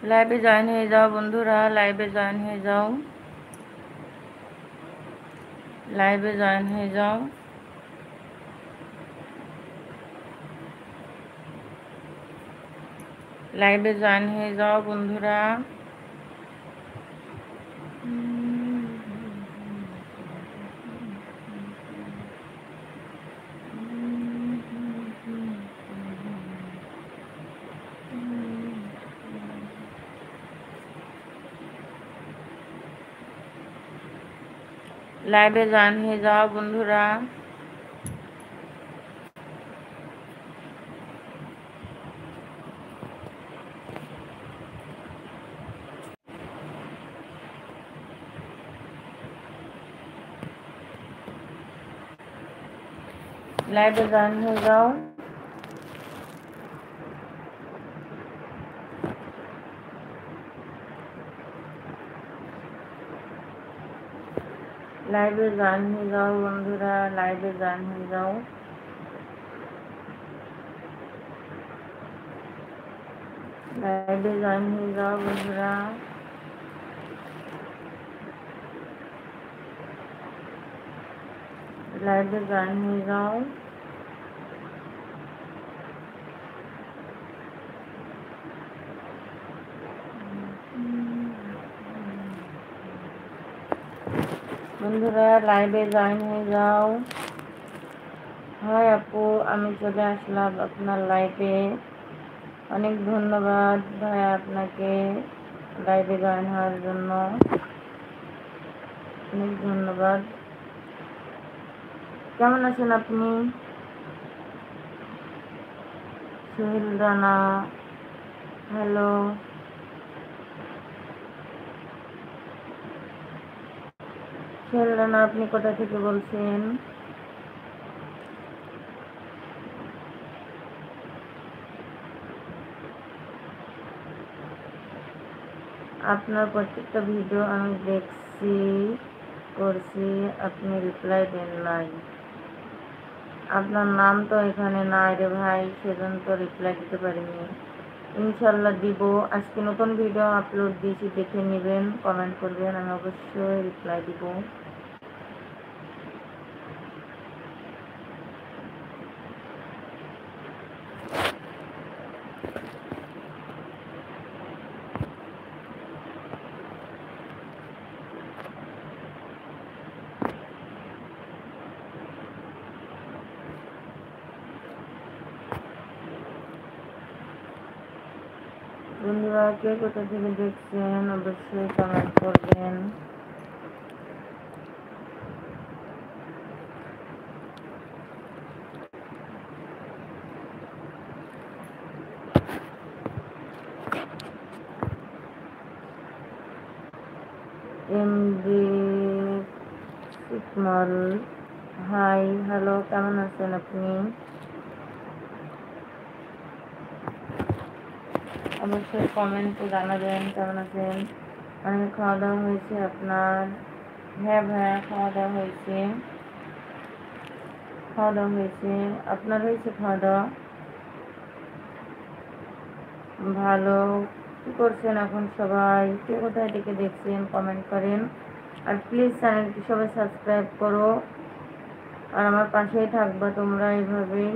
লাইভে জয়েন হয়ে যাও বন্ধুরা, লাইভে জয়েন হয়ে যাও, লাইভে জয়েন হয়ে যাও। লাইভে জয়েন হয়ে যাও বন্ধুরা। লাইভে জয়েন হয়ে যাও বন্ধুরা। লাইভে জয়েন হয়ে যাও। লাইভে জয়েন হয়ে যাও বন্ধুরা, লাইভে জয়েন হয়ে যাও। লাইভে জয়েন হয়ে যাও বন্ধুরা। লাইভে জয়েন হয়ে যাও। বন্ধুরা লাইভে জয়েন হয়ে যাও। হাই আপু, আমি চলে আসলাম আপনার লাইভে। অনেক ধন্যবাদ ভাইয়া আপনাকে লাইভে জয়েন হওয়ার জন্য, অনেক ধন্যবাদ। কেমন আছেন আপনি? সোহেল রানা, হ্যালো। সোহেল রানা, আপনি কোথা থেকে বলছেন? আপনার প্রত্যেকটা ভিডিও আমি দেখছি, করছি, আপনি রিপ্লাই দেন নাই। আপনার নাম তো এখানে নাই রে ভাই, সেজন্য তো রিপ্লাই দিতে পারিনি। ইনশাল্লাহ দিব। আজকে নতুন ভিডিও আপলোড দিয়েছি, দেখে নেবেন, কমেন্ট করবেন, আমি অবশ্যই রিপ্লাই দিব। বন্ধুরা কে কোথা থেকে দেখছেন অবশ্যই কমেন্ট করবেন। এমডি সিকমল, হাই, হ্যালো, কেমন আছেন আপনি? অবশ্যই কমেন্টে জানাবেন কেমন আছেন। অনেক খাওয়া দাওয়া হয়েছে আপনার? হ্যাঁ ভাইয়া, খাওয়া দাওয়া হয়েছে। খাওয়া দাওয়া হয়েছে, আপনার হয়েছে খাওয়া দাওয়া? ভালো। কি করছেন এখন সবাই? কে কোথায় থেকে দেখছেন কমেন্ট করেন। আর প্লিজ চ্যানেলটি সবাই সাবস্ক্রাইব করো, আর আমার পাশেই থাকবা তোমরা এইভাবেই।